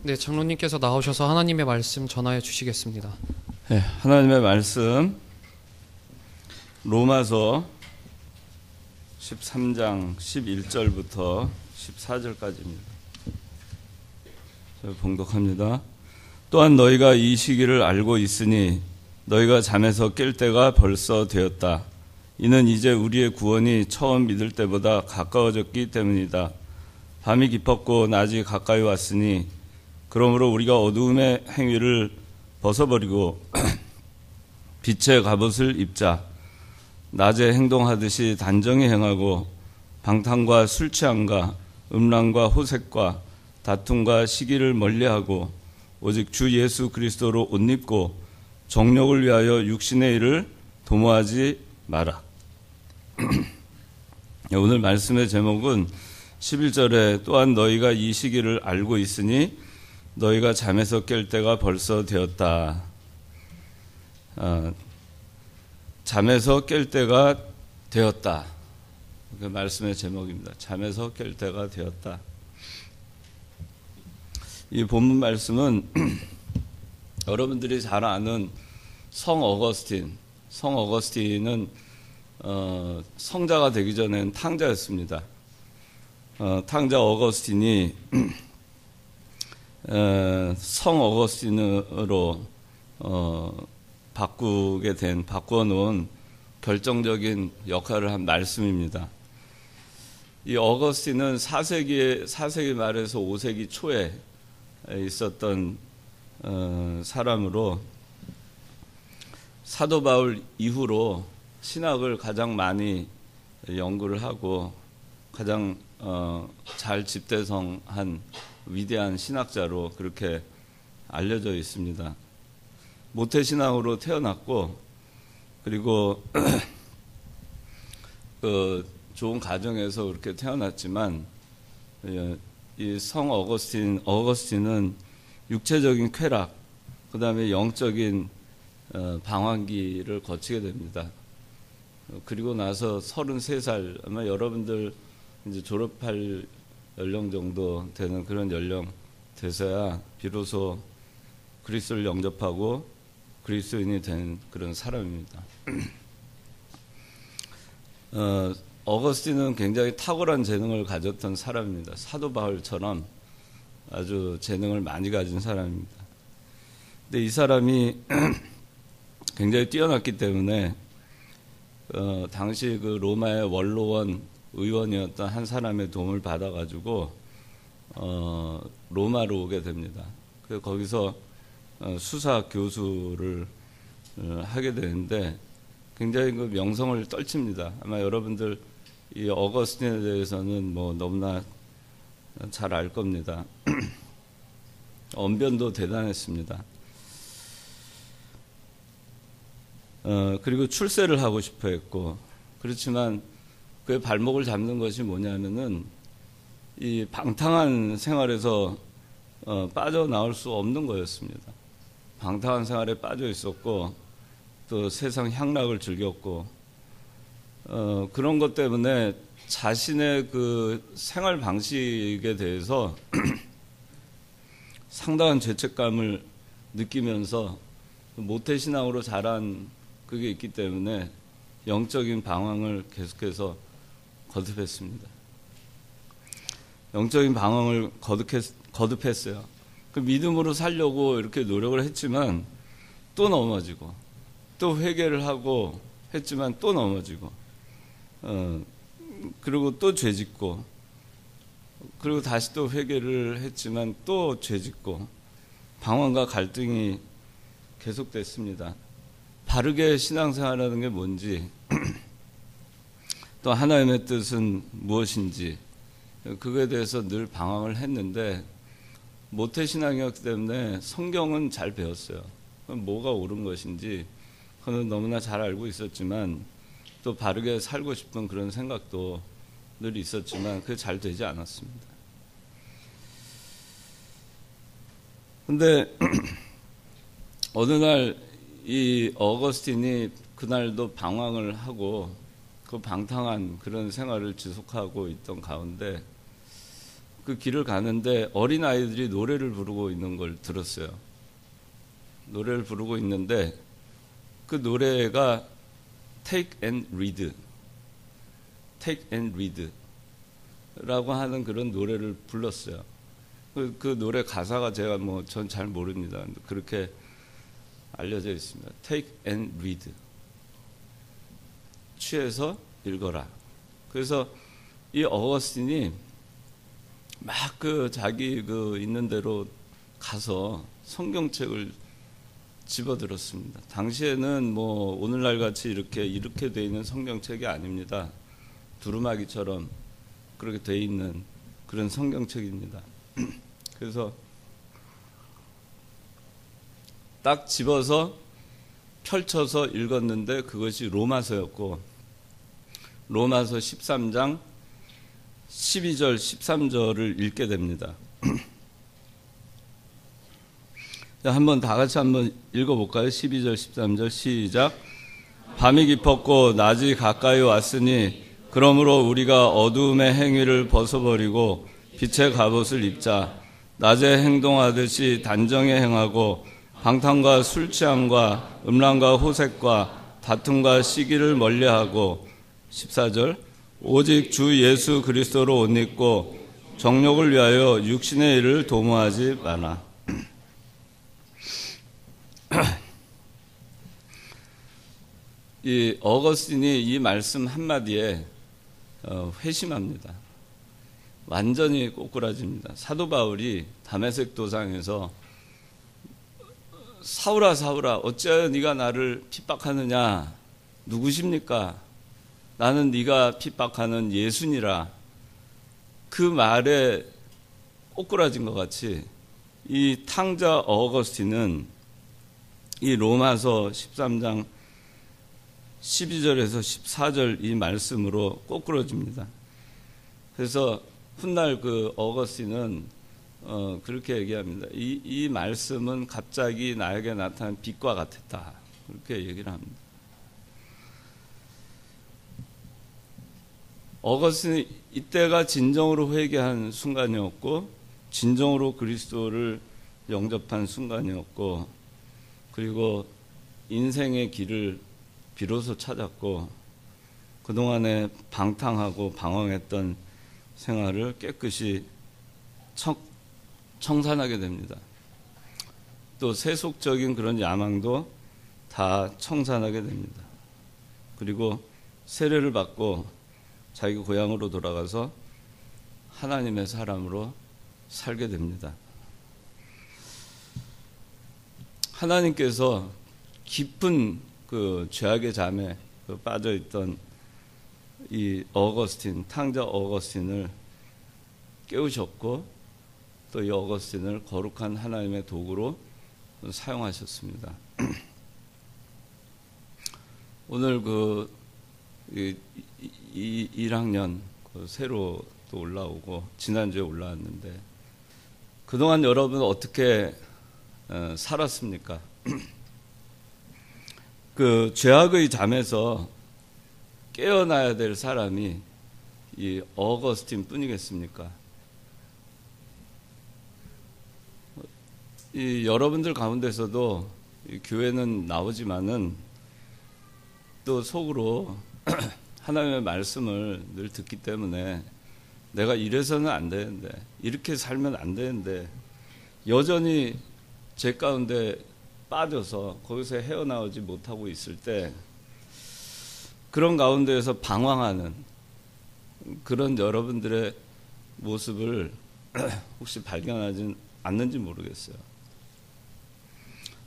네, 장로님께서 나오셔서 하나님의 말씀 전하여 주시겠습니다. 네, 하나님의 말씀 로마서 13장 11절부터 14절까지입니다. 봉독합니다. 또한 너희가 이 시기를 알고 있으니 너희가 잠에서 깰 때가 벌써 되었다. 이는 이제 우리의 구원이 처음 믿을 때보다 가까워졌기 때문이다. 밤이 깊었고 낮이 가까이 왔으니 그러므로 우리가 어두움의 행위를 벗어버리고 빛의 갑옷을 입자. 낮에 행동하듯이 단정히 행하고 방탕과 술 취함과 음란과 호색과 다툼과 시기를 멀리하고 오직 주 예수 그리스도로 옷 입고 정욕을 위하여 육신의 일을 도모하지 마라. 오늘 말씀의 제목은 11절에 또한 너희가 이 시기를 알고 있으니 너희가 잠에서 깰 때가 벌써 되었다. 잠에서 깰 때가 되었다. 그 말씀의 제목입니다. 잠에서 깰 때가 되었다. 이 본문 말씀은 여러분들이 잘 아는 성 어거스틴은 성자가 되기 전엔 탕자였습니다. 탕자 어거스틴이 성 어거스틴으로 바꾸어 놓은 결정적인 역할을 한 말씀입니다. 이 어거스틴은 4세기 말에서 5세기 초에 있었던 사람으로 사도 바울 이후로 신학을 가장 많이 연구를 하고 가장 잘 집대성한 위대한 신학자로 그렇게 알려져 있습니다. 모태신앙으로 태어났고 그리고 좋은 가정에서 그렇게 태어났지만 이 성 어거스틴은 육체적인 쾌락, 그 다음에 영적인 방황기를 거치게 됩니다. 그리고 나서 33살, 아마 여러분들 이제 졸업할 연령 정도 되는 그런 연령 돼서야 비로소 그리스도를 영접하고 그리스도인이 된 그런 사람입니다. 어거스틴은 굉장히 탁월한 재능을 가졌던 사람입니다. 사도 바울처럼 아주 재능을 많이 가진 사람입니다. 근데 이 사람이 굉장히 뛰어났기 때문에 당시 그 로마의 원로원 의원이었던 한 사람의 도움을 받아가지고 로마로 오게 됩니다. 그래서 거기서 수사 교수를 하게 되는데 굉장히 그 명성을 떨칩니다. 아마 여러분들 이 어거스틴에 대해서는 뭐 너무나 잘 알 겁니다. 언변도 대단했습니다. 그리고 출세를 하고 싶어 했고, 그렇지만 그의 발목을 잡는 것이 뭐냐면은 이 방탕한 생활에서 빠져나올 수 없는 거였습니다. 방탕한 생활에 빠져 있었고 또 세상 향락을 즐겼고 그런 것 때문에 자신의 그 생활 방식에 대해서 상당한 죄책감을 느끼면서 모태신앙으로 자란 그게 있기 때문에 영적인 방황을 계속해서 거듭했습니다. 영적인 방황을 거듭했어요. 그 믿음으로 살려고 이렇게 노력을 했지만 또 넘어지고 또 회개를 하고 했지만 또 넘어지고 그리고 또 죄짓고 그리고 다시 또 회개를 했지만 또 죄짓고 방황과 갈등이 계속됐습니다. 바르게 신앙생활하는 게 뭔지 또 하나님의 뜻은 무엇인지 그거에 대해서 늘 방황을 했는데 모태신앙이었기 때문에 성경은 잘 배웠어요. 뭐가 옳은 것인지 그는 너무나 잘 알고 있었지만 또 바르게 살고 싶은 그런 생각도 늘 있었지만 그게 잘 되지 않았습니다. 근데 어느 날 이 어거스틴이 그날도 방황을 하고 그 방탕한 그런 생활을 지속하고 있던 가운데 그 길을 가는데 어린아이들이 노래를 부르고 있는 걸 들었어요. 노래를 부르고 있는데 그 노래가 Take and Read, Take and Read 라고 하는 그런 노래를 불렀어요. 그 노래 가사가 제가 전 잘 모릅니다. 그렇게 알려져 있습니다. Take and Read, 취해서 읽어라. 그래서 이 어거스틴이 막 자기 있는 대로 가서 성경책을 집어들었습니다. 당시에는 오늘날 같이 이렇게 돼 있는 성경책이 아닙니다. 두루마기처럼 그렇게 돼 있는 그런 성경책입니다. 그래서 딱 집어서 펼쳐서 읽었는데 그것이 로마서였고, 로마서 13장 12절 13절을 읽게 됩니다. 자, 다 같이 한번 읽어볼까요? 12절 13절 시작. 밤이 깊었고 낮이 가까이 왔으니 그러므로 우리가 어두움의 행위를 벗어버리고 빛의 갑옷을 입자. 낮에 행동하듯이 단정히 행하고 방탕과 술 취함과 음란과 호색과 다툼과 시기를 멀리하고 14절 오직 주 예수 그리스도로 옷 입고 정욕을 위하여 육신의 일을 도모하지 마라. 이 어거스틴이 이 말씀 한마디에 회심합니다. 완전히 꼬꾸라집니다. 사도 바울이 다메섹 도상에서 사울아 사울아 어찌하여 네가 나를 핍박하느냐, 누구십니까? 나는 네가 핍박하는 예수니라. 그 말에 꼬꾸라진 것 같이 이 탕자 어거스틴은 이 로마서 13장 12절에서 14절 이 말씀으로 꼬꾸라집니다. 그래서 훗날 어거스틴은 그렇게 얘기합니다. 이 말씀은 갑자기 나에게 나타난 빛과 같았다. 그렇게 얘기를 합니다. 어거스틴이 이때가 진정으로 회개한 순간이었고, 진정으로 그리스도를 영접한 순간이었고, 그리고 인생의 길을 비로소 찾았고, 그동안에 방탕하고 방황했던 생활을 깨끗이 청산하게 됩니다. 또 세속적인 그런 야망도 다 청산하게 됩니다. 그리고 세례를 받고 자기 고향으로 돌아가서 하나님의 사람으로 살게 됩니다. 하나님께서 깊은 죄악의 잠에 빠져있던 이 어거스틴, 탕자 어거스틴을 깨우셨고, 또 이 어거스틴을 거룩한 하나님의 도구로 사용하셨습니다. 오늘 1학년 새로 또 올라오고 지난주에 올라왔는데, 그동안 여러분 어떻게 살았습니까? 죄악의 잠에서 깨어나야 될 사람이 이 어거스틴 뿐이겠습니까? 이 여러분들 가운데서도 이 교회는 나오지만은 또 속으로 하나님의 말씀을 늘 듣기 때문에 내가 이래서는 안 되는데, 이렇게 살면 안 되는데, 여전히 제 가운데 빠져서 거기서 헤어나오지 못하고 있을 때, 그런 가운데에서 방황하는 그런 여러분들의 모습을 혹시 발견하지 않는지 모르겠어요.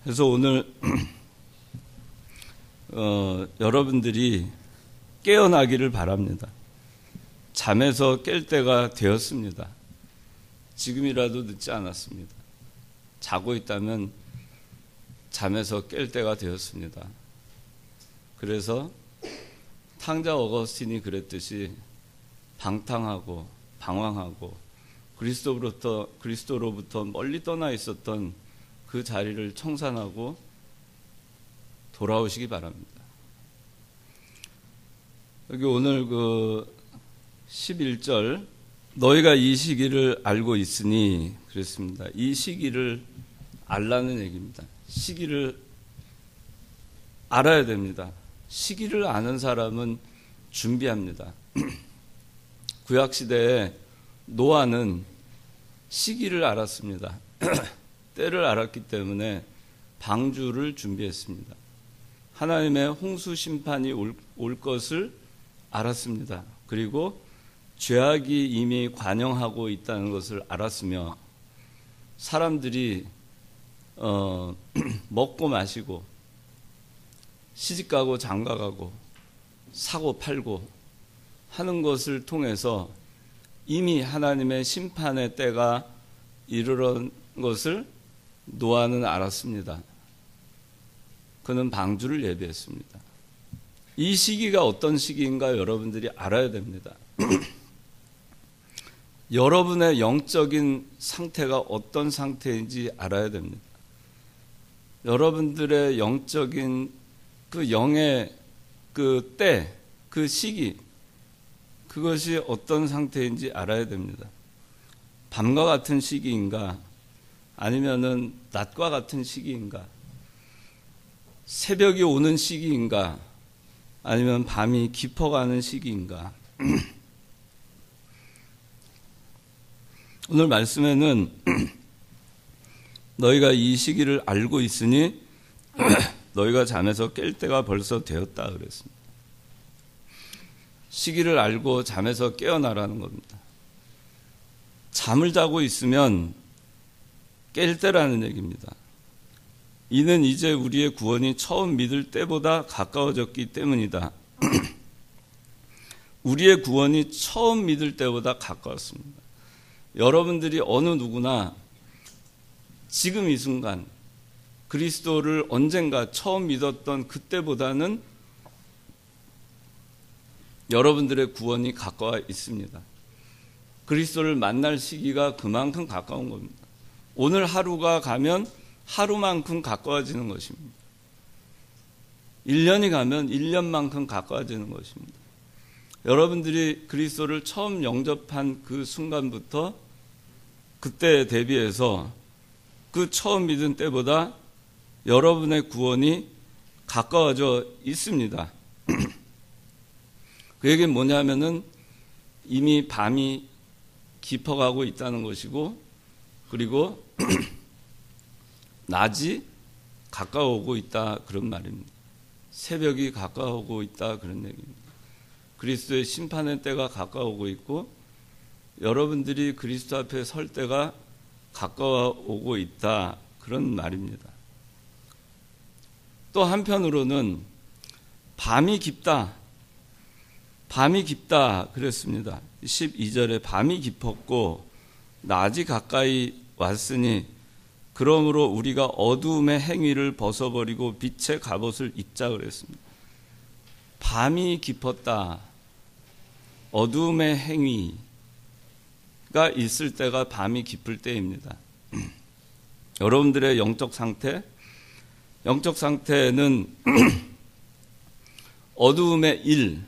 그래서 오늘 여러분들이 깨어나기를 바랍니다. 잠에서 깰 때가 되었습니다. 지금이라도 늦지 않았습니다. 자고 있다면 잠에서 깰 때가 되었습니다. 그래서 탕자 어거스틴이 그랬듯이 방탕하고 방황하고 그리스도로부터 멀리 떠나 있었던 그 자리를 청산하고 돌아오시기 바랍니다. 여기 오늘 11절 너희가 이 시기를 알고 있으니 그랬습니다. 이 시기를 알라는 얘기입니다. 시기를 알아야 됩니다. 시기를 아는 사람은 준비합니다. 구약시대에 노아는 시기를 알았습니다. 때를 알았기 때문에 방주를 준비했습니다. 하나님의 홍수 심판이 올 것을 알았습니다. 그리고 죄악이 이미 관영하고 있다는 것을 알았으며 사람들이 먹고 마시고 시집가고 장가가고 사고 팔고 하는 것을 통해서 이미 하나님의 심판의 때가 이르는 것을 노아는 알았습니다. 그는 방주를 예비했습니다. 이 시기가 어떤 시기인가 여러분들이 알아야 됩니다. 여러분의 영적인 상태가 어떤 상태인지 알아야 됩니다. 여러분들의 영적인 그 영의 그 때, 그 시기, 그것이 어떤 상태인지 알아야 됩니다. 밤과 같은 시기인가, 아니면은 낮과 같은 시기인가, 새벽이 오는 시기인가, 아니면 밤이 깊어가는 시기인가. 오늘 말씀에는 너희가 이 시기를 알고 있으니 너희가 잠에서 깰 때가 벌써 되었다 그랬습니다. 시기를 알고 잠에서 깨어나라는 겁니다. 잠을 자고 있으면 깰 때라는 얘기입니다. 이는 이제 우리의 구원이 처음 믿을 때보다 가까워졌기 때문이다. 우리의 구원이 처음 믿을 때보다 가까웠습니다. 여러분들이 어느 누구나 지금 이 순간 그리스도를 언젠가 처음 믿었던 그때보다는 여러분들의 구원이 가까워 있습니다. 그리스도를 만날 시기가 그만큼 가까운 겁니다. 오늘 하루가 가면 하루만큼 가까워지는 것입니다. 1년이 가면 1년만큼 가까워지는 것입니다. 여러분들이 그리스도를 처음 영접한 그 순간부터 그때에 대비해서 그 처음 믿은 때보다 여러분의 구원이 가까워져 있습니다. 그 얘기는 뭐냐면은 이미 밤이 깊어가고 있다는 것이고, 그리고 낮이 가까워오고 있다 그런 말입니다. 새벽이 가까워오고 있다 그런 얘기입니다. 그리스도의 심판의 때가 가까워오고 있고 여러분들이 그리스도 앞에 설 때가 가까워오고 있다 그런 말입니다. 또 한편으로는 밤이 깊다 그랬습니다. 12절에 밤이 깊었고 낮이 가까이 왔으니 그러므로 우리가 어두움의 행위를 벗어버리고 빛의 갑옷을 입자 그랬습니다. 밤이 깊었다. 어두움의 행위가 있을 때가 밤이 깊을 때입니다. 여러분들의 영적 상태는 어두움의 일,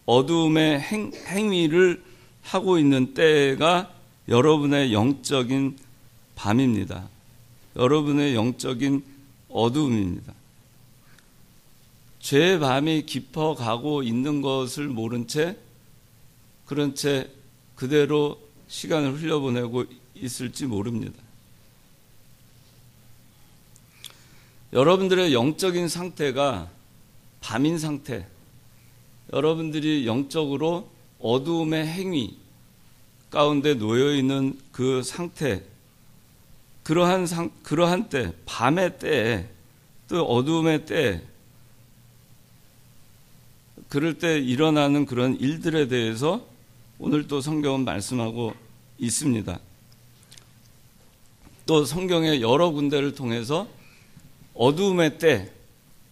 어두움의 행위를 하고 있는 때가 여러분의 영적인 밤입니다. 여러분의 영적인 어두움입니다. 죄의 밤이 깊어가고 있는 것을 모른 채 그런 채 그대로 시간을 흘려보내고 있을지 모릅니다. 여러분들의 영적인 상태가 밤인 상태, 여러분들이 영적으로 어두움의 행위 가운데 놓여있는 그 상태, 그러한 때, 밤의 때에, 또 어두움의 때에, 그럴 때 일어나는 그런 일들에 대해서 오늘 또 성경은 말씀하고 있습니다. 또 성경의 여러 군데를 통해서 어두움의 때,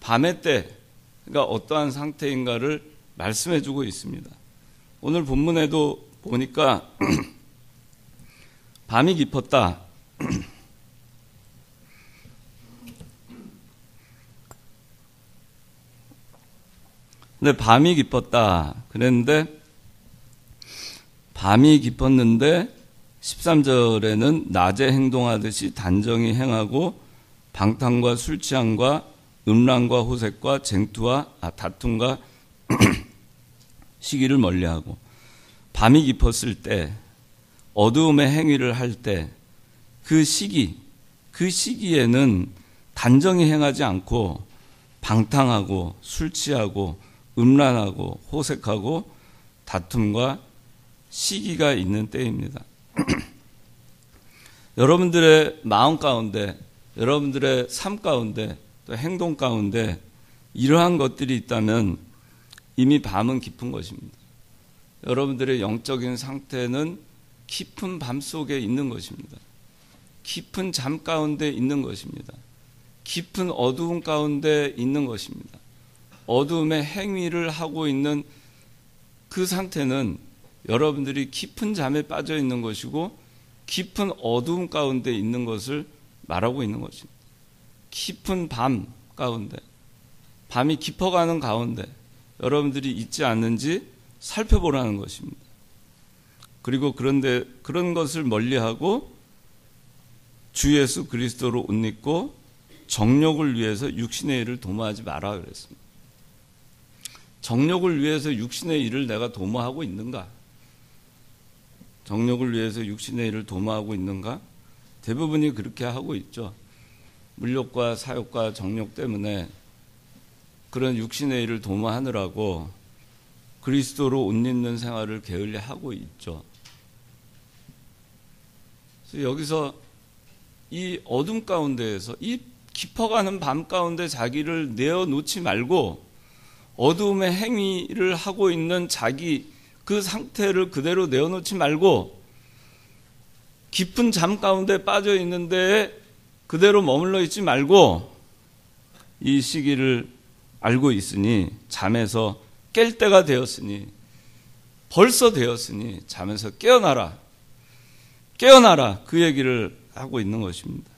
밤의 때가 어떠한 상태인가를 말씀해주고 있습니다. 오늘 본문에도 보니까 밤이 깊었다. 근데 밤이 깊었다 그랬는데 밤이 깊었는데 13절에는 낮에 행동하듯이 단정히 행하고 방탕과 술 취함과 음란과 호색과 쟁투와 다툼과 시기를 멀리하고, 밤이 깊었을 때 어두움의 행위를 할 때 그 시기에는 단정히 행하지 않고 방탕하고 술 취하고 음란하고 호색하고 다툼과 시기가 있는 때입니다. 여러분들의 마음 가운데, 여러분들의 삶 가운데, 또 행동 가운데 이러한 것들이 있다면 이미 밤은 깊은 것입니다. 여러분들의 영적인 상태는 깊은 밤 속에 있는 것입니다. 깊은 잠 가운데 있는 것입니다. 깊은 어두움 가운데 있는 것입니다. 어두움의 행위를 하고 있는 그 상태는 여러분들이 깊은 잠에 빠져 있는 것이고 깊은 어두움 가운데 있는 것을 말하고 있는 것입니다. 깊은 밤 가운데, 밤이 깊어가는 가운데 여러분들이 있지 않는지 살펴보라는 것입니다. 그리고 그런데 그런 것을 멀리하고 주 예수 그리스도로 옷 입고 정욕을 위해서 육신의 일을 도모하지 마라 그랬습니다. 정욕을 위해서 육신의 일을 내가 도모하고 있는가? 정욕을 위해서 육신의 일을 도모하고 있는가? 대부분이 그렇게 하고 있죠. 물욕과 사욕과 정욕 때문에 그런 육신의 일을 도모하느라고 그리스도로 옷 입는 생활을 게을리하고 있죠. 그래서 여기서 이 어둠 가운데에서, 이 깊어가는 밤 가운데 자기를 내어놓지 말고 어두움의 행위를 하고 있는 자기 그 상태를 그대로 내어놓지 말고 깊은 잠 가운데 빠져 있는데 그대로 머물러 있지 말고 이 시기를 알고 있으니, 잠에서 깰 때가 되었으니, 벌써 되었으니 잠에서 깨어나라. 깨어나라. 그 얘기를 하고 있는 것입니다.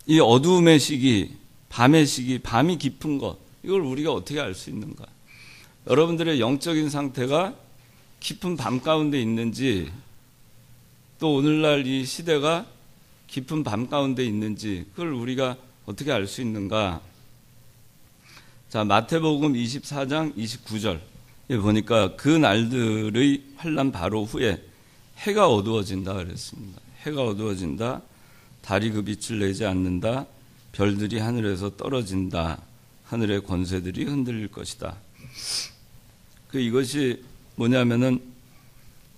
이 어두움의 시기, 밤의 시기, 밤이 깊은 것, 이걸 우리가 어떻게 알 수 있는가? 여러분들의 영적인 상태가 깊은 밤 가운데 있는지, 또 오늘날 이 시대가 깊은 밤 가운데 있는지 그걸 우리가 어떻게 알 수 있는가? 자, 마태복음 24장 29절 보니까 그 날들의 환난 바로 후에 해가 어두워진다 그랬습니다. 해가 어두워진다. 달이 그 빛을 내지 않는다. 별들이 하늘에서 떨어진다. 하늘의 권세들이 흔들릴 것이다. 이것이 뭐냐면은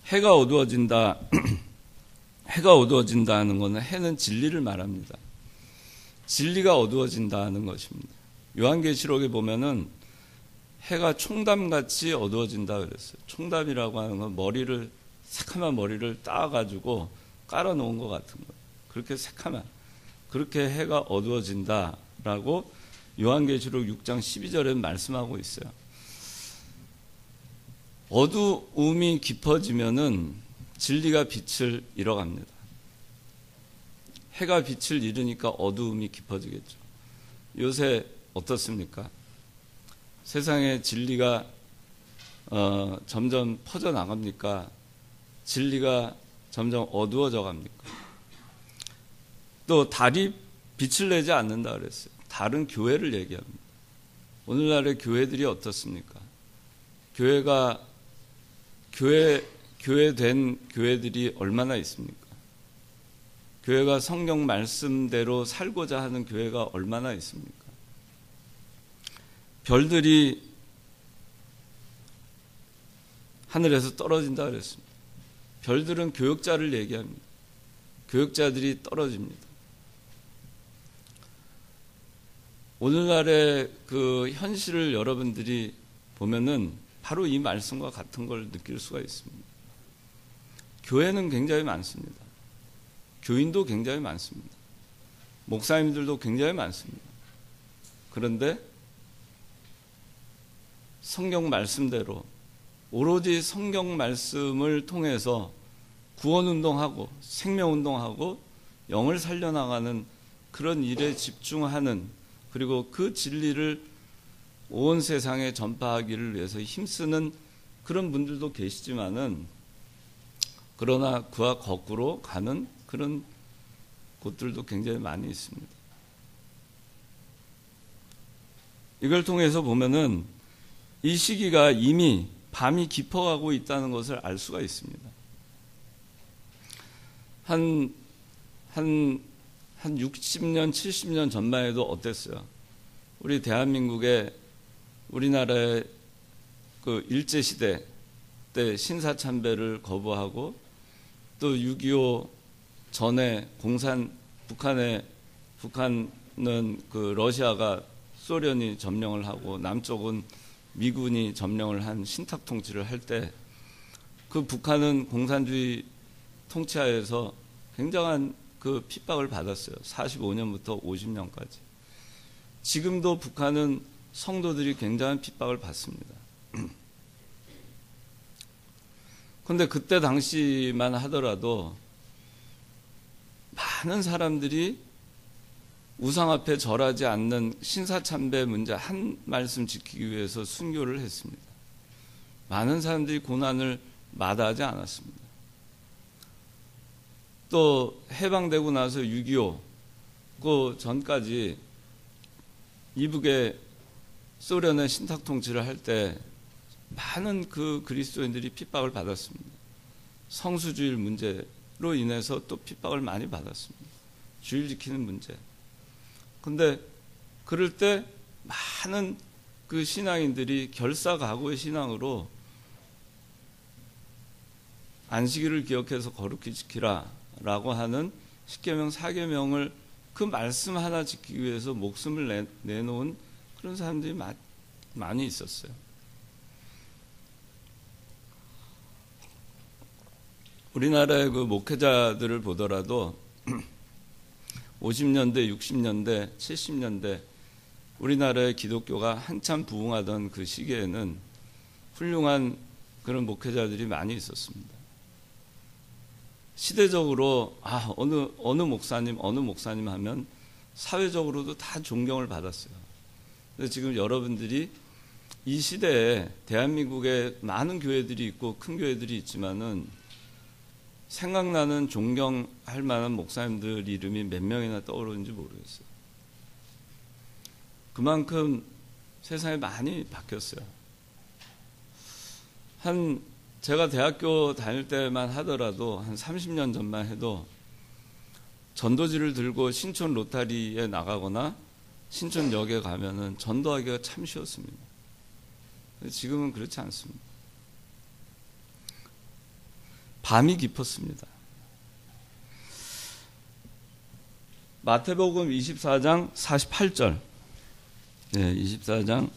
해가 어두워진다. 해가 어두워진다는 것은 해는 진리를 말합니다. 진리가 어두워진다는 것입니다. 요한계시록에 보면은 해가 총담같이 어두워진다 그랬어요. 총담이라고 하는 건 머리를, 새카만 머리를 따가지고 깔아놓은 것 같은 거예요. 그렇게 새카만, 그렇게 해가 어두워진다라고 요한계시록 6장 12절에 말씀하고 있어요. 어두움이 깊어지면은 진리가 빛을 잃어갑니다. 해가 빛을 잃으니까 어두움이 깊어지겠죠. 요새 어떻습니까? 세상에 진리가 점점 퍼져나갑니까? 진리가 점점 어두워져 갑니까? 또 달이 빛을 내지 않는다 그랬어요. 달은 교회를 얘기합니다. 오늘날의 교회들이 어떻습니까? 교회된 교회들이 얼마나 있습니까? 교회가 성경 말씀대로 살고자 하는 교회가 얼마나 있습니까? 별들이 하늘에서 떨어진다 그랬습니다. 별들은 교역자를 얘기합니다. 교역자들이 떨어집니다. 오늘날의 그 현실을 여러분들이 보면은 바로 이 말씀과 같은 걸 느낄 수가 있습니다. 교회는 굉장히 많습니다. 교인도 굉장히 많습니다. 목사님들도 굉장히 많습니다. 그런데 성경 말씀대로 오로지 성경 말씀을 통해서 구원운동하고 생명운동하고 영을 살려나가는 그런 일에 집중하는, 그리고 그 진리를 온 세상에 전파하기를 위해서 힘쓰는 그런 분들도 계시지만은 그러나 그와 거꾸로 가는 그런 곳들도 굉장히 많이 있습니다. 이걸 통해서 보면은 이 시기가 이미 밤이 깊어가고 있다는 것을 알 수가 있습니다. 한 60년, 70년 전만 해도 어땠어요? 우리 대한민국의 우리나라의 그 일제시대 때 신사참배를 거부하고 또 6.25 전에 북한은 그 러시아가 소련이 점령을 하고 남쪽은 미군이 점령을 한 신탁 통치를 할 때 그 북한은 공산주의 통치하에서 굉장한 그 핍박을 받았어요. 45년부터 50년까지. 지금도 북한은 성도들이 굉장한 핍박을 받습니다. 그런데 그때 당시만 하더라도 많은 사람들이 우상 앞에 절하지 않는 신사참배 문제 한 말씀 지키기 위해서 순교를 했습니다. 많은 사람들이 고난을 마다하지 않았습니다. 또 해방되고 나서 6.25 그 전까지 이북에 소련의 신탁 통치를 할 때 많은 그 그리스도인들이 핍박을 받았습니다. 성수주일 문제로 인해서 또 핍박을 많이 받았습니다. 주일 지키는 문제. 근데 그럴 때 많은 그 신앙인들이 결사각오의 신앙으로 안식일을 기억해서 거룩히 지키라 라고 하는 십계명, 사계명을 그 말씀 하나 지키기 위해서 목숨을 내놓은 그런 사람들이 많이 있었어요. 우리나라의 그 목회자들을 보더라도 50년대, 60년대, 70년대 우리나라의 기독교가 한참 부흥하던 그 시기에는 훌륭한 그런 목회자들이 많이 있었습니다. 시대적으로 어느 목사님 하면 사회적으로도 다 존경을 받았어요. 근데 지금 여러분들이 이 시대에 대한민국에 많은 교회들이 있고 큰 교회들이 있지만은 생각나는 존경할 만한 목사님들 이름이 몇 명이나 떠오르는지 모르겠어요. 그만큼 세상이 많이 바뀌었어요. 제가 대학교 다닐 때만 하더라도 한 30년 전만 해도 전도지를 들고 신촌 로타리에 나가거나 신촌역에 가면은 전도하기가 참 쉬웠습니다. 지금은 그렇지 않습니다. 밤이 깊었습니다. 마태복음 24장 48절. 네, 24장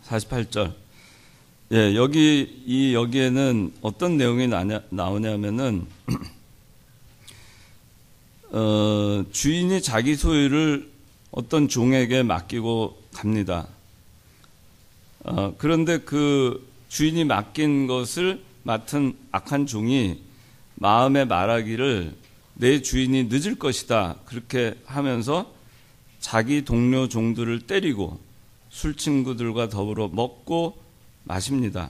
48절. 예, 여기에는 어떤 내용이 나오냐면은, 주인이 자기 소유를 어떤 종에게 맡기고 갑니다. 그런데 그 주인이 맡긴 것을 맡은 악한 종이 마음에 말하기를 내 주인이 늦을 것이다. 그렇게 하면서 자기 동료 종들을 때리고 술 친구들과 더불어 먹고 마십니다.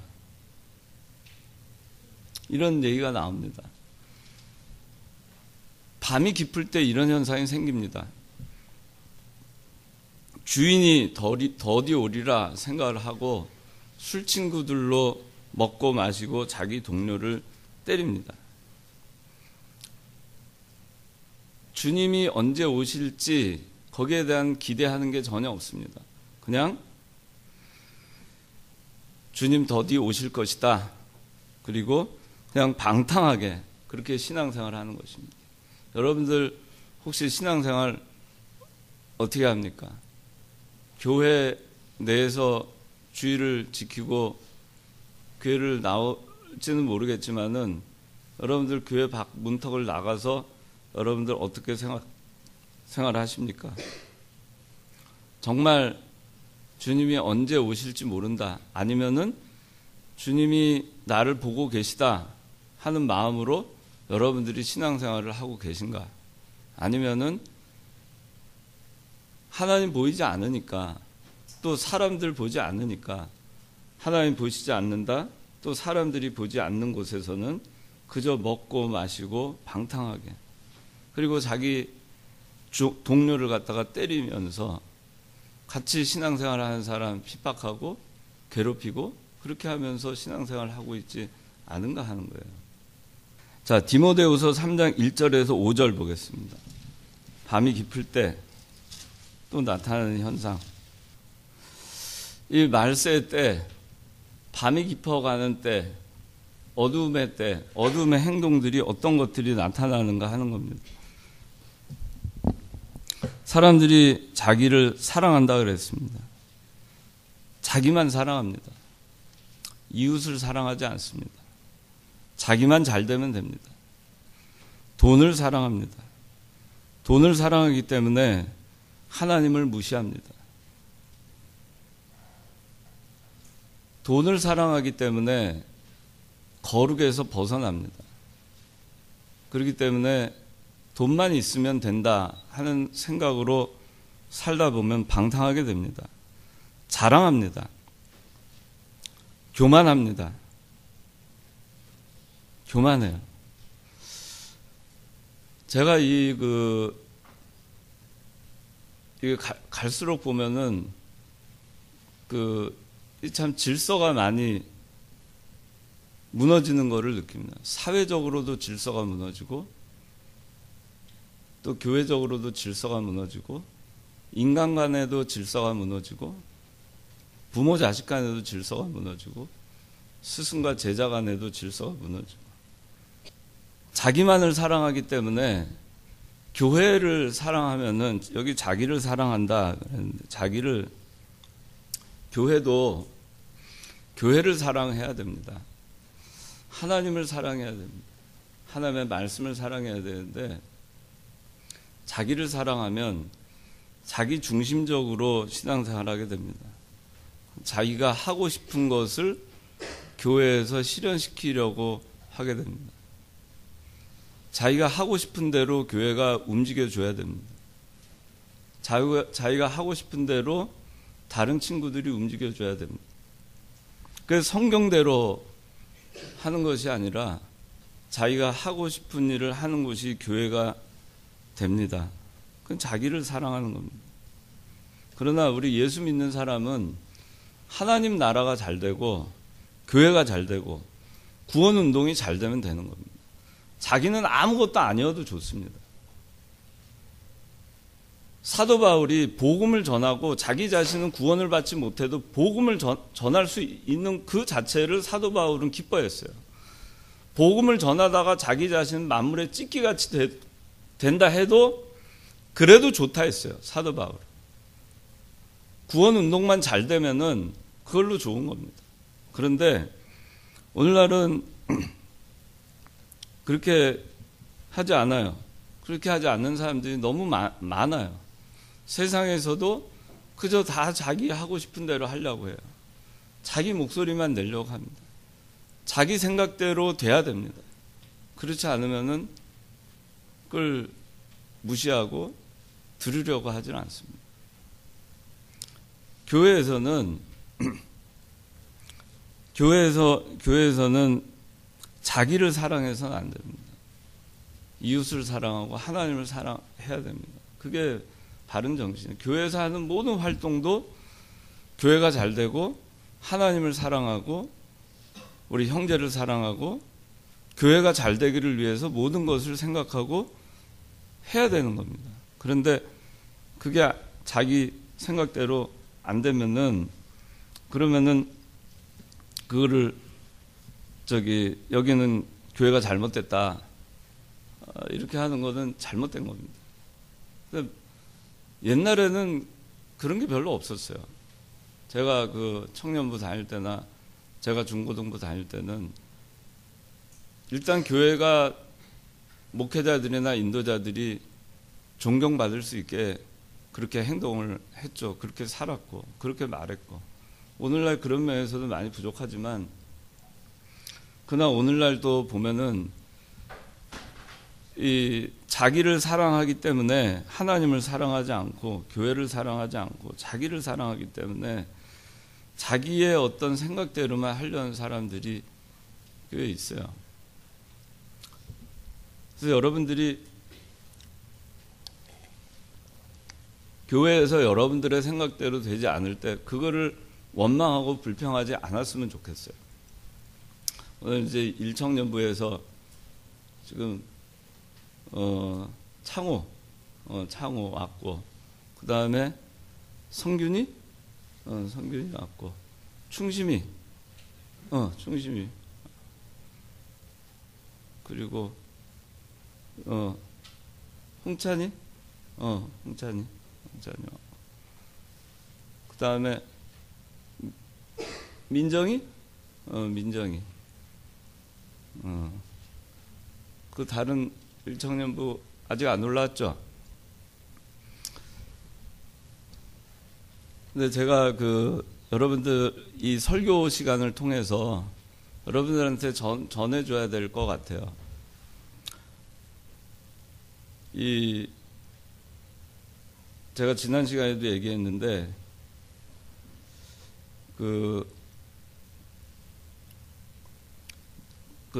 이런 얘기가 나옵니다. 밤이 깊을 때 이런 현상이 생깁니다. 주인이 더디 오리라 생각을 하고 술 친구들로 먹고 마시고 자기 동료를 때립니다. 주님이 언제 오실지 거기에 대한 기대하는 게 전혀 없습니다. 그냥 주님 더디 오실 것이다. 그리고 그냥 방탕하게 그렇게 신앙생활을 하는 것입니다. 여러분들 혹시 신앙생활 어떻게 합니까? 교회 내에서 주의를 지키고 교회를 나올지는 모르겠지만은 여러분들 교회 밖 문턱을 나가서 여러분들 어떻게 생활하십니까? 정말 주님이 언제 오실지 모른다. 아니면은 주님이 나를 보고 계시다 하는 마음으로 여러분들이 신앙생활을 하고 계신가? 아니면은 하나님 보이지 않으니까 또 사람들 보지 않으니까 하나님 보시지 않는다. 또 사람들이 보지 않는 곳에서는 그저 먹고 마시고 방탕하게, 그리고 자기 동료를 갖다가 때리면서 같이 신앙생활 하는 사람 핍박하고 괴롭히고 그렇게 하면서 신앙생활을 하고 있지 않은가 하는 거예요. 자, 디모데후서 3장 1절에서 5절 보겠습니다. 밤이 깊을 때 또 나타나는 현상. 이 말세 때, 밤이 깊어가는 때, 어둠의 때, 어둠의 행동들이 어떤 것들이 나타나는가 하는 겁니다. 사람들이 자기를 사랑한다 그랬습니다. 자기만 사랑합니다. 이웃을 사랑하지 않습니다. 자기만 잘 되면 됩니다. 돈을 사랑합니다. 돈을 사랑하기 때문에 하나님을 무시합니다. 돈을 사랑하기 때문에 거룩에서 벗어납니다. 그렇기 때문에 돈만 있으면 된다 하는 생각으로 살다 보면 방탕하게 됩니다. 자랑합니다. 교만합니다. 교만해요. 제가 갈수록 보면은 참 질서가 많이 무너지는 것을 느낍니다. 사회적으로도 질서가 무너지고 또 교회적으로도 질서가 무너지고 인간 간에도 질서가 무너지고 부모 자식 간에도 질서가 무너지고 스승과 제자 간에도 질서가 무너지고 자기만을 사랑하기 때문에 교회를 사랑하면은 여기 자기를 사랑한다 그랬는데 교회도 교회를 사랑해야 됩니다. 하나님을 사랑해야 됩니다. 하나님의 말씀을 사랑해야 되는데 자기를 사랑하면 자기 중심적으로 신앙생활하게 됩니다. 자기가 하고 싶은 것을 교회에서 실현시키려고 하게 됩니다. 자기가 하고 싶은 대로 교회가 움직여줘야 됩니다. 자기가 하고 싶은 대로 다른 친구들이 움직여줘야 됩니다. 그래서 성경대로 하는 것이 아니라 자기가 하고 싶은 일을 하는 것이 교회가 됩니다. 그건 자기를 사랑하는 겁니다. 그러나 우리 예수 믿는 사람은 하나님 나라가 잘 되고 교회가 잘 되고 구원 운동이 잘 되면 되는 겁니다. 자기는 아무것도 아니어도 좋습니다. 사도 바울이 복음을 전하고 자기 자신은 구원을 받지 못해도 복음을 전할 수 있는 그 자체를 사도 바울은 기뻐했어요. 복음을 전하다가 자기 자신은 만물의 찢기같이 된다 해도 그래도 좋다 했어요. 사도 바울. 구원 운동만 잘 되면은 그걸로 좋은 겁니다. 그런데 오늘날은 그렇게 하지 않아요. 그렇게 하지 않는 사람들이 너무 많아요. 세상에서도 그저 다 자기 하고 싶은 대로 하려고 해요. 자기 목소리만 내려고 합니다. 자기 생각대로 돼야 됩니다. 그렇지 않으면은 그걸 무시하고 들으려고 하지는 않습니다. 교회에서는 자기를 사랑해서는 안 됩니다. 이웃을 사랑하고 하나님을 사랑해야 됩니다. 그게 바른 정신이에요. 교회에서 하는 모든 활동도 교회가 잘 되고 하나님을 사랑하고 우리 형제를 사랑하고 교회가 잘 되기를 위해서 모든 것을 생각하고 해야 되는 겁니다. 그런데 그게 자기 생각대로 안 되면은 그러면은 그거를 여기는 교회가 잘못됐다 이렇게 하는 것은 잘못된 겁니다. 옛날에는 그런 게 별로 없었어요. 제가 청년부 다닐 때나 제가 중고등부 다닐 때는 일단 교회가 목회자들이나 인도자들이 존경받을 수 있게 그렇게 행동을 했죠. 그렇게 살았고 그렇게 말했고 오늘날 그런 면에서도 많이 부족하지만 그러나 오늘날도 보면은 이 자기를 사랑하기 때문에 하나님을 사랑하지 않고 교회를 사랑하지 않고 자기를 사랑하기 때문에 자기의 어떤 생각대로만 하려는 사람들이 꽤 있어요. 그래서 여러분들이 교회에서 여러분들의 생각대로 되지 않을 때 그거를 원망하고 불평하지 않았으면 좋겠어요. 오늘 이제 일청년부에서 지금 창호 왔고, 그 다음에 성균이 왔고, 충심이 그리고 홍찬이 왔고, 그 다음에 민정이 그 다른 일청년부 아직 안 올라왔죠? 근데 제가 여러분들 이 설교 시간을 통해서 여러분들한테 전해줘야 될 것 같아요. 제가 지난 시간에도 얘기했는데, 그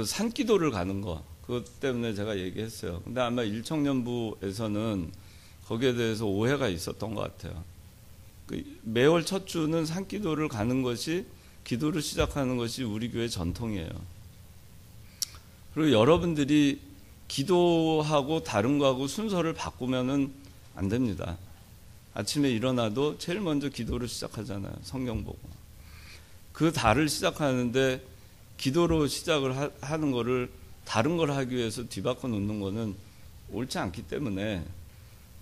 산기도를 가는 거, 그것 때문에 제가 얘기했어요. 근데 아마 일청년부에서는 거기에 대해서 오해가 있었던 것 같아요. 매월 첫 주는 산기도를 가는 것이, 기도를 시작하는 것이 우리 교회 전통이에요. 그리고 여러분들이 기도하고 다른 거하고 순서를 바꾸면은 안 됩니다. 아침에 일어나도 제일 먼저 기도를 시작하잖아요. 성경 보고. 그 달을 시작하는데 기도로 시작을 하는 거를 다른 걸 하기 위해서 뒤바꿔 놓는 거는 옳지 않기 때문에,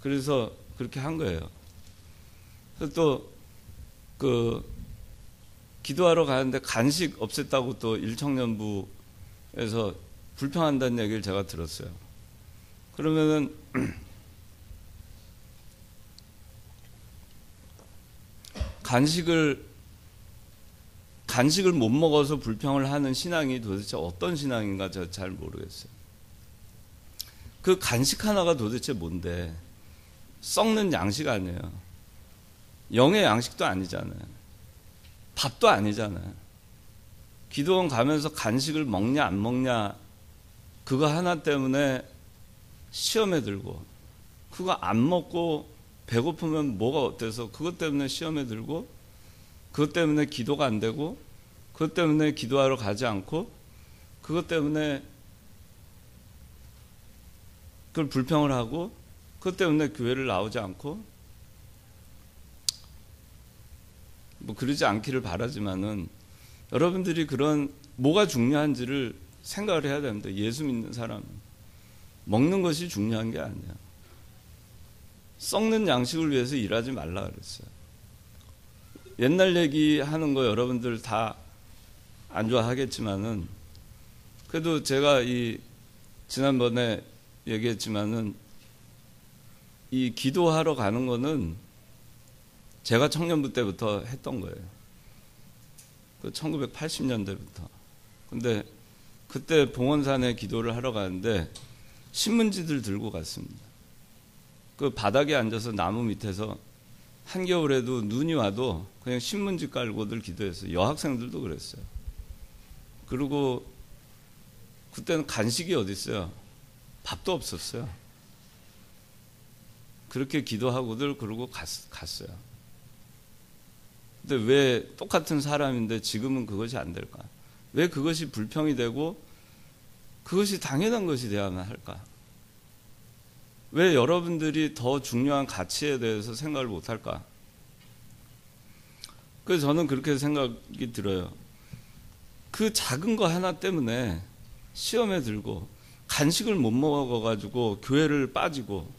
그래서 그렇게 한 거예요. 그래서 또 기도하러 가는데 간식 없앴다고 또 일청년부에서 불평한다는 얘기를 제가 들었어요. 그러면은 간식을 못 먹어서 불평을 하는 신앙이 도대체 어떤 신앙인가 제가 잘 모르겠어요. 그 간식 하나가 도대체 뭔데? 썩는 양식 아니에요. 영의 양식도 아니잖아요. 밥도 아니잖아요. 기도원 가면서 간식을 먹냐 안 먹냐 그거 하나 때문에 시험에 들고, 그거 안 먹고 배고프면 뭐가 어때서 그것 때문에 시험에 들고, 그것 때문에 기도가 안 되고, 그것 때문에 기도하러 가지 않고, 그것 때문에 그걸 불평을 하고, 그것 때문에 교회를 나오지 않고, 뭐 그러지 않기를 바라지만은 여러분들이 그런 뭐가 중요한지를 생각을 해야 됩니다. 예수 믿는 사람은 먹는 것이 중요한 게 아니야. 썩는 양식을 위해서 일하지 말라 그랬어요. 옛날 얘기하는 거 여러분들 다 안 좋아하겠지만은, 그래도 제가 지난번에 얘기했지만은 이 기도하러 가는 거는 제가 청년부 때부터 했던 거예요. 1980년대부터. 근데 그때 봉원산에 기도를 하러 가는데 신문지들 들고 갔습니다. 그 바닥에 앉아서 나무 밑에서 한겨울에도 눈이 와도 그냥 신문지 깔고들 기도했어요. 여학생들도 그랬어요. 그리고 그때는 간식이 어디 있어요? 밥도 없었어요. 그렇게 기도하고들 그러고 갔어요. 근데 왜 똑같은 사람인데 지금은 그것이 안 될까? 왜 그것이 불평이 되고 그것이 당연한 것이 되어야만 할까? 왜 여러분들이 더 중요한 가치에 대해서 생각을 못 할까? 그래서 저는 그렇게 생각이 들어요. 그 작은 거 하나 때문에 시험에 들고 간식을 못 먹어가지고 교회를 빠지고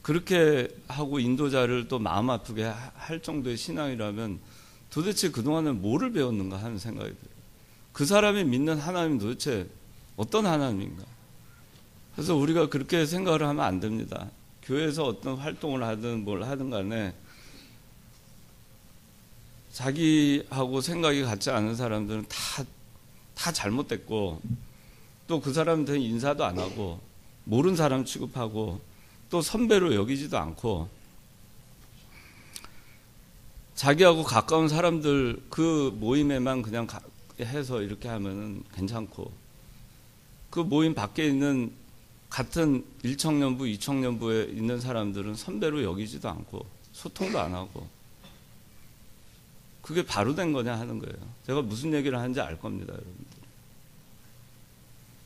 그렇게 하고 인도자를 또 마음 아프게 할 정도의 신앙이라면 도대체 그동안은 뭐를 배웠는가 하는 생각이 들어요. 그 사람이 믿는 하나님은 도대체 어떤 하나님인가? 그래서 우리가 그렇게 생각을 하면 안 됩니다. 교회에서 어떤 활동을 하든 뭘 하든 간에 자기하고 생각이 같지 않은 사람들은 다 잘못됐고, 또 그 사람한테 인사도 안 하고 모르는 사람 취급하고 또 선배로 여기지도 않고, 자기하고 가까운 사람들 그 모임에만 그냥 해서 이렇게 하면은 괜찮고, 그 모임 밖에 있는 같은 1청년부, 2청년부에 있는 사람들은 선배로 여기지도 않고 소통도 안 하고, 그게 바로 된 거냐 하는 거예요. 제가 무슨 얘기를 하는지 알 겁니다, 여러분들.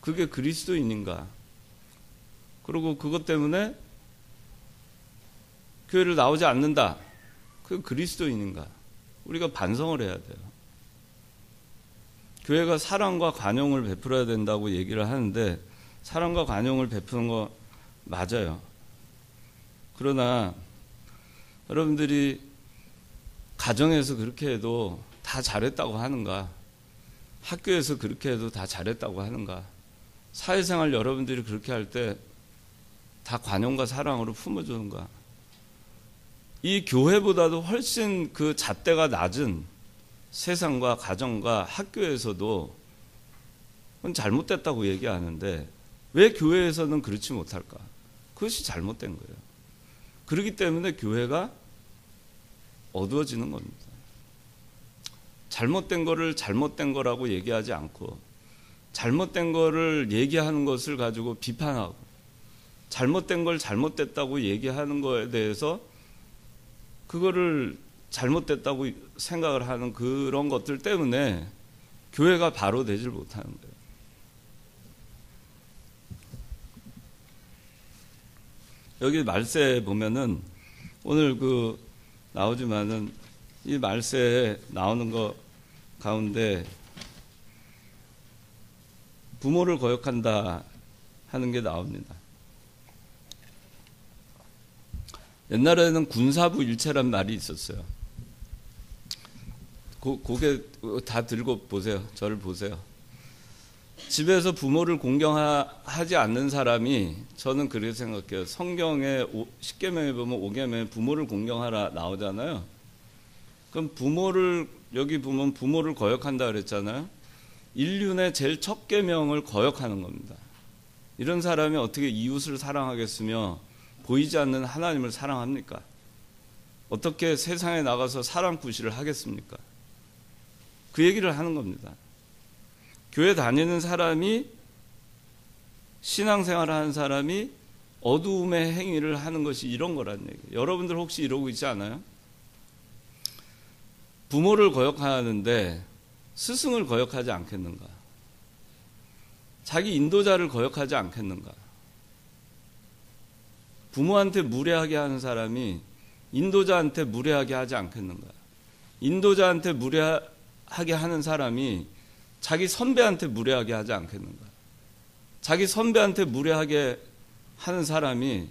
그게 그리스도인인가? 그리고 그것 때문에 교회를 나오지 않는다. 그게 그리스도인인가? 우리가 반성을 해야 돼요. 교회가 사랑과 관용을 베풀어야 된다고 얘기를 하는데, 사랑과 관용을 베푸는 거 맞아요. 그러나 여러분들이 가정에서 그렇게 해도 다 잘했다고 하는가? 학교에서 그렇게 해도 다 잘했다고 하는가? 사회생활 여러분들이 그렇게 할 때 다 관용과 사랑으로 품어주는가? 이 교회보다도 훨씬 그 잣대가 낮은 세상과 가정과 학교에서도 그건 잘못됐다고 얘기하는데, 왜 교회에서는 그렇지 못할까? 그것이 잘못된 거예요. 그렇기 때문에 교회가 어두워지는 겁니다. 잘못된 거를 잘못된 거라고 얘기하지 않고, 잘못된 거를 얘기하는 것을 가지고 비판하고, 잘못된 걸 잘못됐다고 얘기하는 거에 대해서 그거를 잘못됐다고 생각을 하는 그런 것들 때문에 교회가 바로 되질 못하는 거예요. 여기 말세에 보면은 오늘 그 나오지만은 이 말세에 나오는 거 가운데 부모를 거역한다 하는 게 나옵니다. 옛날에는 군사부 일체란 말이 있었어요. 고개 다 들고 보세요. 저를 보세요. 집에서 부모를 공경하지 않는 사람이, 저는 그렇게 생각해요. 성경에 10계명에 보면 5계명에 부모를 공경하라 나오잖아요. 그럼 여기 보면 부모를 거역한다 그랬잖아요. 인륜의 제일 첫 계명을 거역하는 겁니다. 이런 사람이 어떻게 이웃을 사랑하겠으며 보이지 않는 하나님을 사랑합니까? 어떻게 세상에 나가서 사랑 구실을 하겠습니까? 그 얘기를 하는 겁니다. 교회 다니는 사람이, 신앙생활을 하는 사람이 어두움의 행위를 하는 것이 이런 거란 얘기예요. 여러분들 혹시 이러고 있지 않아요? 부모를 거역하는데 스승을 거역하지 않겠는가? 자기 인도자를 거역하지 않겠는가? 부모한테 무례하게 하는 사람이 인도자한테 무례하게 하지 않겠는가? 인도자한테 무례하게 하는 사람이 자기 선배한테 무례하게 하지 않겠는가? 자기 선배한테 무례하게 하는 사람이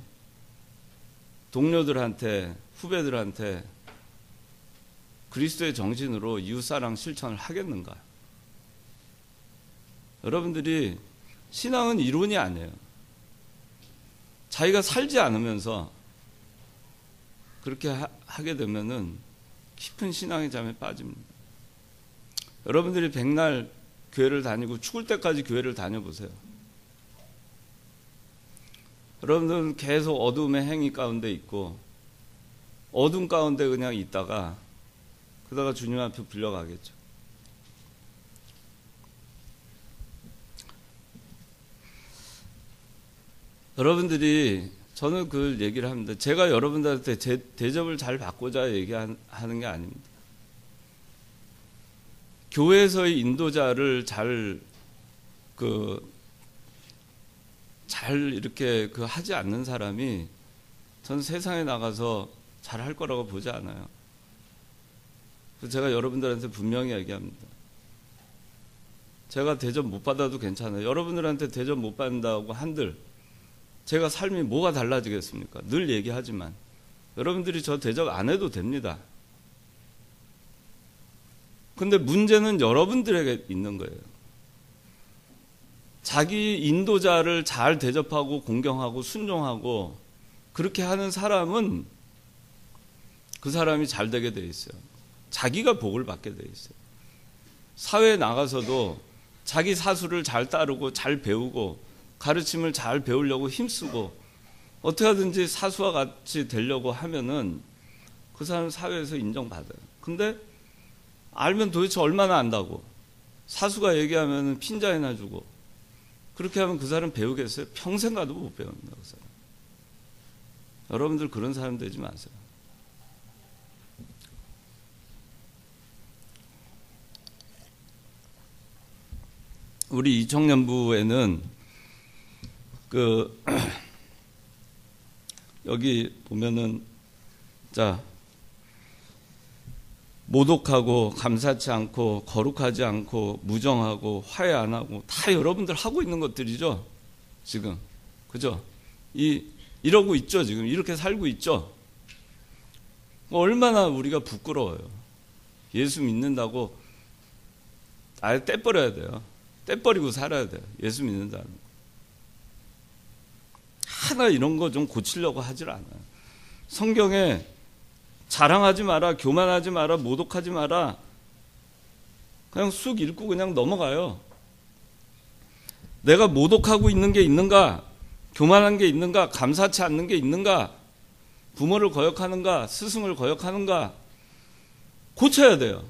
동료들한테, 후배들한테 그리스도의 정신으로 이웃사랑 실천을 하겠는가? 여러분들이 신앙은 이론이 아니에요. 자기가 살지 않으면서 그렇게 하게 되면은 깊은 신앙의 잠에 빠집니다. 여러분들이 백날 교회를 다니고 죽을 때까지 교회를 다녀보세요. 여러분들은 계속 어둠의 행위 가운데 있고 어둠 가운데 그냥 있다가 그러다가 주님 앞에 불려가겠죠. 여러분들이, 저는 그 얘기를 합니다. 제가 여러분들한테 대접을 잘 받고자 얘기하는 게 아닙니다. 교회에서의 인도자를 잘 이렇게 하지 않는 사람이 전 세상에 나가서 잘 할 거라고 보지 않아요. 그래서 제가 여러분들한테 분명히 얘기합니다. 제가 대접 못 받아도 괜찮아요. 여러분들한테 대접 못 받는다고 한들 제가 삶이 뭐가 달라지겠습니까? 늘 얘기하지만 여러분들이 저 대접 안 해도 됩니다. 근데 문제는 여러분들에게 있는 거예요. 자기 인도자를 잘 대접하고 공경하고 순종하고 그렇게 하는 사람은 그 사람이 잘 되게 돼 있어요. 자기가 복을 받게 돼 있어요. 사회에 나가서도 자기 사수를 잘 따르고 잘 배우고 가르침을 잘 배우려고 힘쓰고 어떻게 하든지 사수와 같이 되려고 하면은 그 사람 사회에서 인정받아요. 근데 알면 도대체 얼마나 안다고. 사수가 얘기하면 핀자이나 주고. 그렇게 하면 그 사람 배우겠어요? 평생 가도 못 배웁니다. 그 사람. 여러분들 그런 사람 되지 마세요. 우리 이청년부에는 여기 보면은 자, 모독하고 감사치 않고 거룩하지 않고 무정하고 화해 안 하고 다 여러분들 하고 있는 것들이죠. 지금. 그죠? 이러고 있죠. 지금 이렇게 살고 있죠. 얼마나 우리가 부끄러워요. 예수 믿는다고 아예 떼버려야 돼요. 떼버리고 살아야 돼요. 예수 믿는다는 거. 하나 이런 거 좀 고치려고 하질 않아요. 성경에 자랑하지 마라, 교만하지 마라, 모독하지 마라. 그냥 쑥 읽고 그냥 넘어가요. 내가 모독하고 있는 게 있는가? 교만한 게 있는가? 감사치 않는 게 있는가? 부모를 거역하는가? 스승을 거역하는가? 고쳐야 돼요.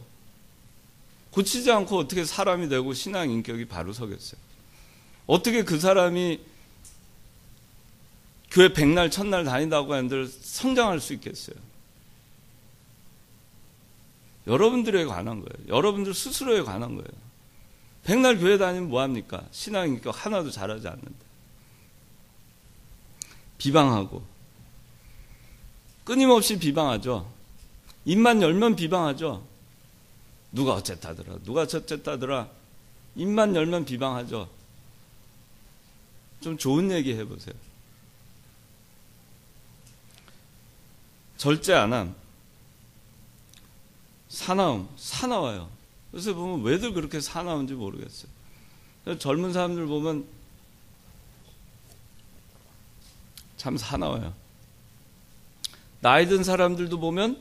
고치지 않고 어떻게 사람이 되고 신앙 인격이 바로 서겠어요? 어떻게 그 사람이 교회 백날 첫날 다닌다고 하는데 성장할 수 있겠어요? 여러분들에 관한 거예요. 여러분들 스스로에 관한 거예요. 백날 교회 다니면 뭐합니까? 신앙 인격 하나도 잘하지 않는데. 비방하고 끊임없이 비방하죠. 입만 열면 비방하죠. 누가 어쨌다더라. 누가 저쨌다더라. 입만 열면 비방하죠. 좀 좋은 얘기 해보세요. 절제 안 함. 사나움. 사나워요. 그래서 보면 왜들 그렇게 사나운지 모르겠어요. 젊은 사람들 보면 참 사나워요. 나이 든 사람들도 보면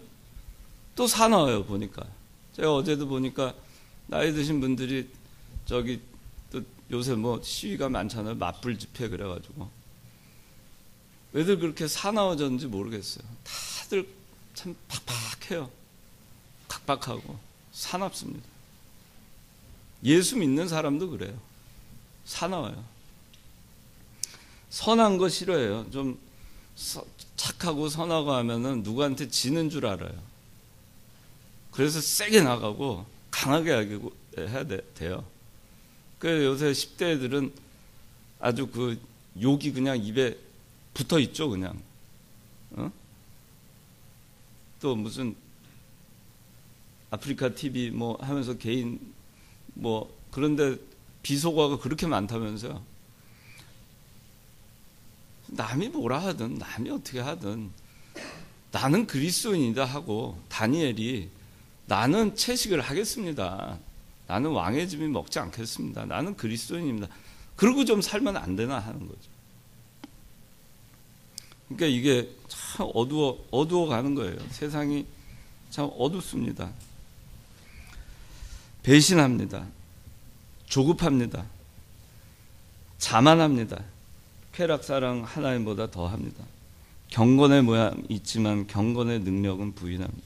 또 사나워요. 보니까. 제가 어제도 보니까 나이 드신 분들이 저기 또 요새 뭐 시위가 많잖아요. 맞불 집회 그래가지고. 왜들 그렇게 사나워졌는지 모르겠어요. 다들 참 팍팍해요. 각박하고 사납습니다. 예수 믿는 사람도 그래요. 사나워요. 선한 거 싫어해요. 좀 착하고 선하고 하면은 누구한테 지는 줄 알아요. 그래서 세게 나가고 강하게 해야 돼요. 그래서 요새 10대 애들은 아주 그 욕이 그냥 입에 붙어 있죠, 그냥. 또 무슨 아프리카 TV 뭐 하면서 개인 뭐 그런데 비속어가 그렇게 많다면서요. 남이 뭐라 하든 남이 어떻게 하든 나는 그리스도인이다 하고 다니엘이 나는 채식을 하겠습니다. 나는 왕의 집이 먹지 않겠습니다. 나는 그리스도인입니다. 그러고 좀 살면 안 되나 하는 거죠. 그러니까 이게 참 어두워 가는 거예요. 세상이 참 어둡습니다. 배신합니다. 조급합니다. 자만합니다. 쾌락사랑 하나님보다 더합니다. 경건의 모양 있지만 경건의 능력은 부인합니다.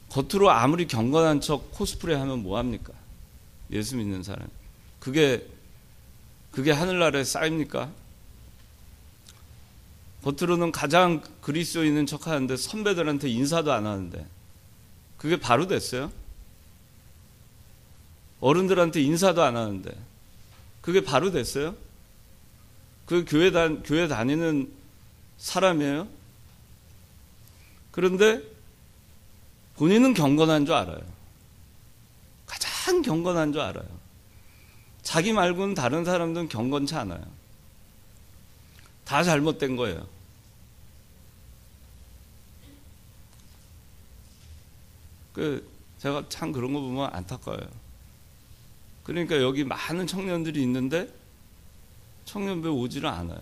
겉으로 아무리 경건한 척 코스프레 하면 뭐합니까? 예수 믿는 사람. 그게 하늘나라에 쌓입니까? 겉으로는 가장 그리스도인인 척 하는데 선배들한테 인사도 안 하는데 그게 바로 됐어요? 어른들한테 인사도 안 하는데 그게 바로 됐어요? 그 교회 다니는 사람이에요? 그런데 본인은 경건한 줄 알아요. 가장 경건한 줄 알아요. 자기 말고는 다른 사람들은 경건치 않아요. 다 잘못된 거예요. 제가 참 그런 거 보면 안타까워요. 그러니까 여기 많은 청년들이 있는데 청년부에 오지를 않아요.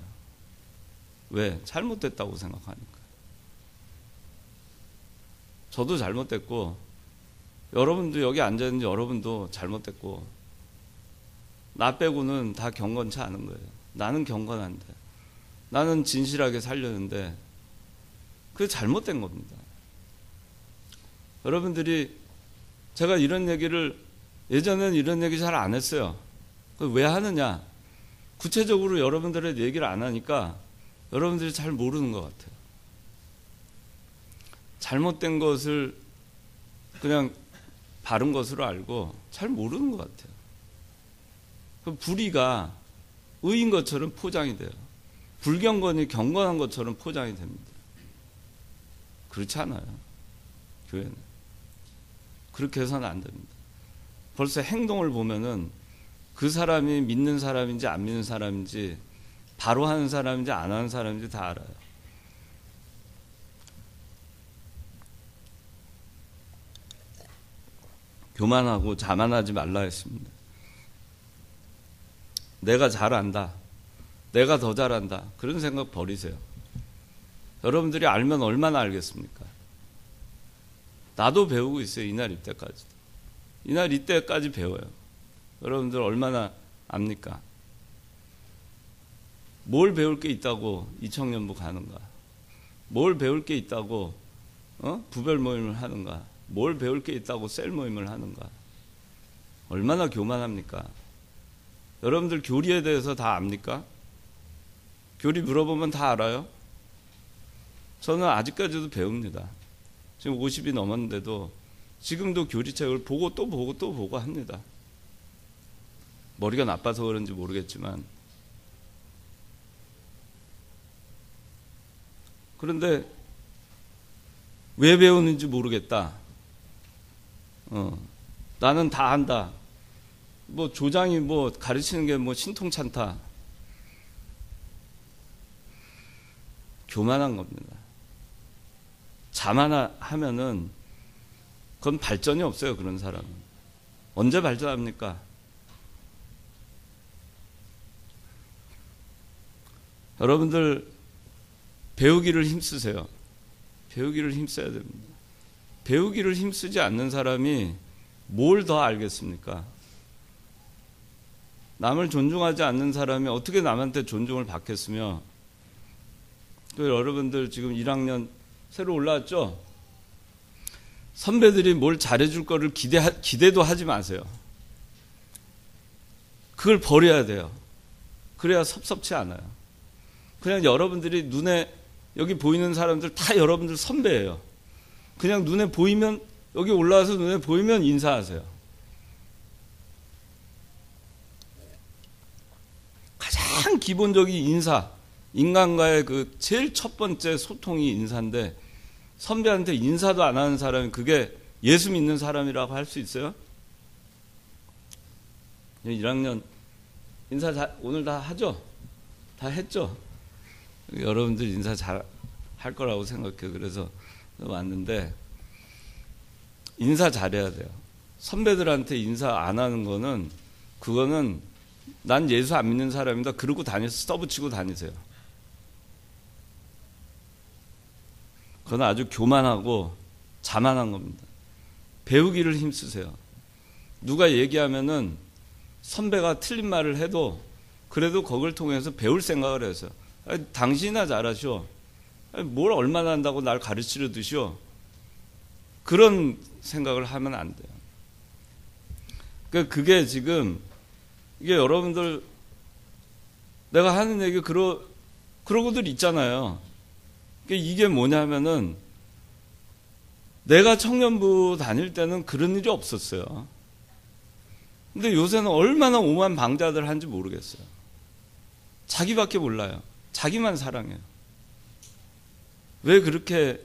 왜? 잘못됐다고 생각하니까. 저도 잘못됐고 여러분도 여기 앉아있는 여러분도 잘못됐고 나 빼고는 다 경건치 않은 거예요. 나는 경건한데 나는 진실하게 살려는데 그게 잘못된 겁니다. 여러분들이 제가 이런 얘기를 예전에는 이런 얘기 잘 안 했어요. 왜 하느냐? 구체적으로 여러분들의 얘기를 안 하니까 여러분들이 잘 모르는 것 같아요. 잘못된 것을 그냥 바른 것으로 알고 잘 모르는 것 같아요. 그 불의가 의인 것처럼 포장이 돼요. 불경건이 경건한 것처럼 포장이 됩니다. 그렇지 않아요. 교회는. 그렇게 해서는 안 됩니다. 벌써 행동을 보면은 그 사람이 믿는 사람인지 안 믿는 사람인지 바로 하는 사람인지 안 하는 사람인지 다 알아요. 교만하고 자만하지 말라 했습니다. 내가 잘 안다. 내가 더 잘한다. 그런 생각 버리세요. 여러분들이 알면 얼마나 알겠습니까? 나도 배우고 있어요. 이날 이때까지도. 이날 이때까지 배워요. 여러분들 얼마나 압니까? 뭘 배울 게 있다고 이청년부 가는가? 뭘 배울 게 있다고 부별 모임을 하는가? 뭘 배울 게 있다고 셀 모임을 하는가? 얼마나 교만합니까? 여러분들 교리에 대해서 다 압니까? 교리 물어보면 다 알아요? 저는 아직까지도 배웁니다. 지금 50이 넘었는데도 지금도 교리책을 보고 또 보고 또 보고 합니다. 머리가 나빠서 그런지 모르겠지만. 그런데 왜 배우는지 모르겠다. 나는 다 안다. 뭐 조장이 뭐 가르치는 게 뭐 신통찮다. 교만한 겁니다. 자만하면은 그건 발전이 없어요. 그런 사람은. 언제 발전합니까? 여러분들 배우기를 힘쓰세요. 배우기를 힘써야 됩니다. 배우기를 힘쓰지 않는 사람이 뭘 더 알겠습니까? 남을 존중하지 않는 사람이 어떻게 남한테 존중을 받겠으며, 또 여러분들 지금 1학년 새로 올라왔죠? 선배들이 뭘 잘해줄 거를 기대도 하지 마세요. 그걸 버려야 돼요. 그래야 섭섭치 않아요. 그냥 여러분들이 눈에 여기 보이는 사람들 다 여러분들 선배예요. 그냥 눈에 보이면, 여기 올라와서 눈에 보이면 인사하세요. 가장 기본적인 인사, 인간과의 그 제일 첫 번째 소통이 인사인데, 선배한테 인사도 안 하는 사람이 그게 예수 믿는 사람이라고 할 수 있어요? 1학년 인사 오늘 다 하죠? 다 했죠? 여러분들 인사 잘 할 거라고 생각해요. 그래서 왔는데, 인사 잘해야 돼요. 선배들한테 인사 안 하는 거는, 그거는 난 예수 안 믿는 사람이다 그러고 다니서 써붙이고 다니세요. 그건 아주 교만하고 자만한 겁니다. 배우기를 힘쓰세요. 누가 얘기하면은 선배가 틀린 말을 해도 그래도 그걸 통해서 배울 생각을 해서, 당신이나 잘하시오. 뭘 얼마나 한다고 날 가르치려 드시오. 그런 생각을 하면 안 돼요. 그게 지금 이게 여러분들 내가 하는 얘기 그러고들 있잖아요. 이게 뭐냐면은 내가 청년부 다닐 때는 그런 일이 없었어요. 근데 요새는 얼마나 오만 방자들 한지 모르겠어요. 자기밖에 몰라요. 자기만 사랑해요. 왜 그렇게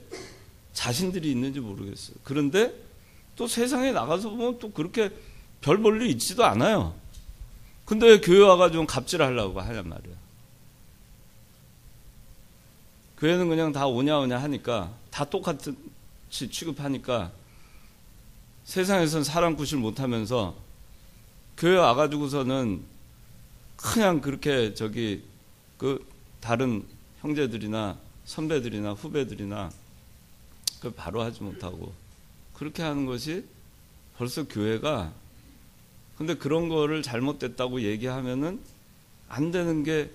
자신들이 있는지 모르겠어요. 그런데 또 세상에 나가서 보면 또 그렇게 별 볼 일 있지도 않아요. 근데 왜 교회 와가지고 갑질하려고 하냔 말이에요. 교회는 그냥 다 오냐 하니까, 다 똑같이 취급하니까 세상에선 사람 구실 못하면서 교회 와가지고서는 그냥 그렇게 그 다른 형제들이나 선배들이나 후배들이나 그걸 바로 하지 못하고 그렇게 하는 것이 벌써 교회가, 근데 그런 거를 잘못됐다고 얘기하면은 안 되는 게,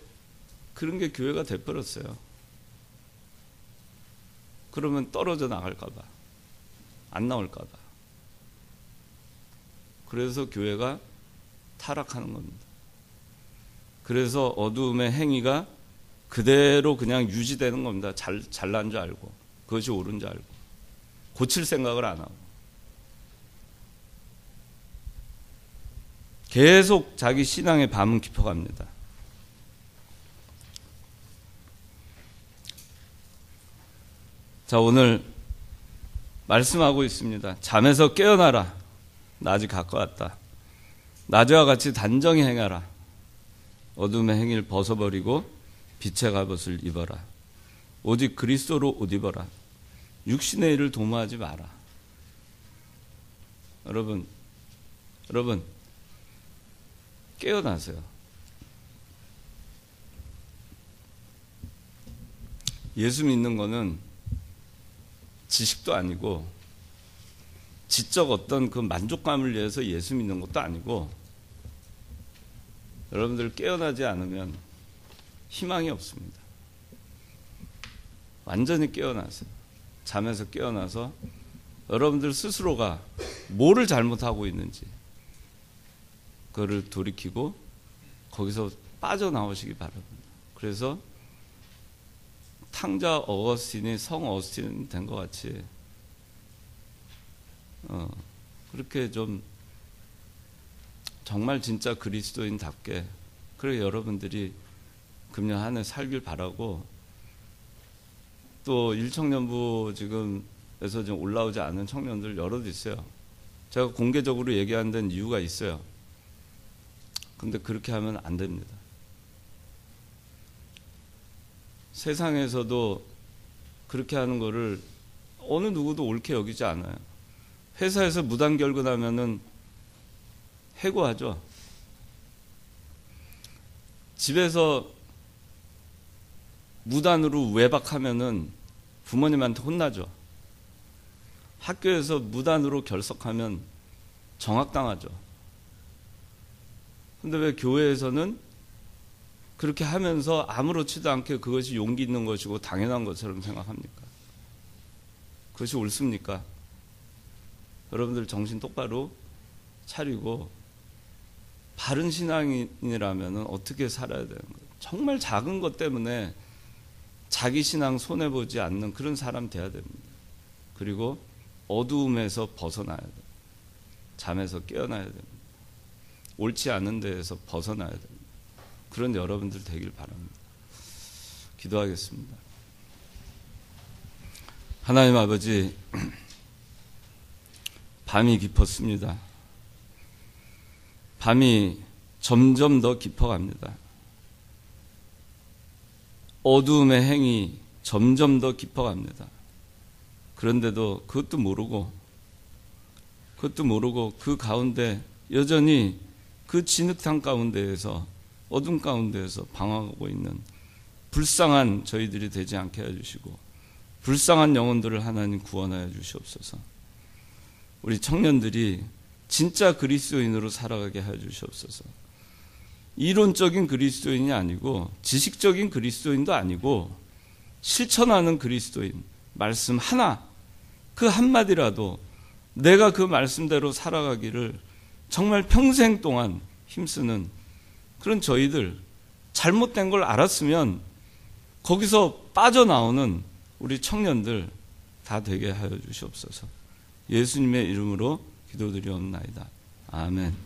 그런 게 교회가 돼버렸어요. 그러면 떨어져 나갈까봐 안 나올까 봐. 그래서 교회가 타락하는 겁니다. 그래서 어두움의 행위가 그대로 그냥 유지되는 겁니다. 잘난 줄 알고, 그것이 옳은 줄 알고, 고칠 생각을 안 하고. 계속 자기 신앙의 밤은 깊어갑니다. 자, 오늘 말씀하고 있습니다. 잠에서 깨어나라. 낮이 가까웠다. 낮과 같이 단정히 행하라. 어둠의 행위를 벗어버리고 빛의 갑옷을 입어라. 오직 그리스도로 옷 입어라. 육신의 일을 도모하지 마라. 여러분 깨어나세요. 예수 믿는 거는 지식도 아니고 지적 어떤 그 만족감을 위해서 예수 믿는 것도 아니고, 여러분들 깨어나지 않으면 희망이 없습니다. 완전히 깨어나세요. 잠에서 깨어나서 여러분들 스스로가 뭐를 잘못하고 있는지 그거를 돌이키고 거기서 빠져나오시기 바랍니다. 그래서 탕자 어거스틴이 성 어거스틴 된 것 같이 그렇게 좀 정말 진짜 그리스도인답게 그렇게 여러분들이 금년 한 해 살길 바라고, 또 1청년부 지금에서 좀 올라오지 않은 청년들 여럿 있어요. 제가 공개적으로 얘기하는 데는 이유가 있어요. 근데 그렇게 하면 안 됩니다. 세상에서도 그렇게 하는 거를 어느 누구도 옳게 여기지 않아요. 회사에서 무단 결근하면은 해고하죠. 집에서 무단으로 외박하면은 부모님한테 혼나죠. 학교에서 무단으로 결석하면 정학당하죠. 근데 왜 교회에서는 그렇게 하면서 아무렇지도 않게 그것이 용기 있는 것이고 당연한 것처럼 생각합니까? 그것이 옳습니까? 여러분들 정신 똑바로 차리고 바른 신앙인이라면 어떻게 살아야 되는 거예요? 정말 작은 것 때문에 자기 신앙 손해보지 않는 그런 사람 돼야 됩니다. 그리고 어두움에서 벗어나야 돼요. 잠에서 깨어나야 됩니다. 옳지 않은 데에서 벗어나야 됩니다. 그런 여러분들 되길 바랍니다. 기도하겠습니다. 하나님 아버지, 밤이 깊었습니다. 밤이 점점 더 깊어갑니다. 어두움의 행위 점점 더 깊어갑니다. 그런데도 그것도 모르고 그 가운데 여전히 그 진흙탕 가운데에서, 어둠 가운데에서 방황하고 있는 불쌍한 저희들이 되지 않게 해주시고, 불쌍한 영혼들을 하나님 구원하여 주시옵소서. 우리 청년들이 진짜 그리스도인으로 살아가게 해 주시옵소서. 이론적인 그리스도인이 아니고 지식적인 그리스도인도 아니고 실천하는 그리스도인, 말씀 하나, 그 한마디라도 내가 그 말씀대로 살아가기를 정말 평생 동안 힘쓰는 그런 저희들, 잘못된 걸 알았으면 거기서 빠져나오는 우리 청년들 다 되게 하여 주시옵소서. 예수님의 이름으로 기도드리옵나이다. 아멘.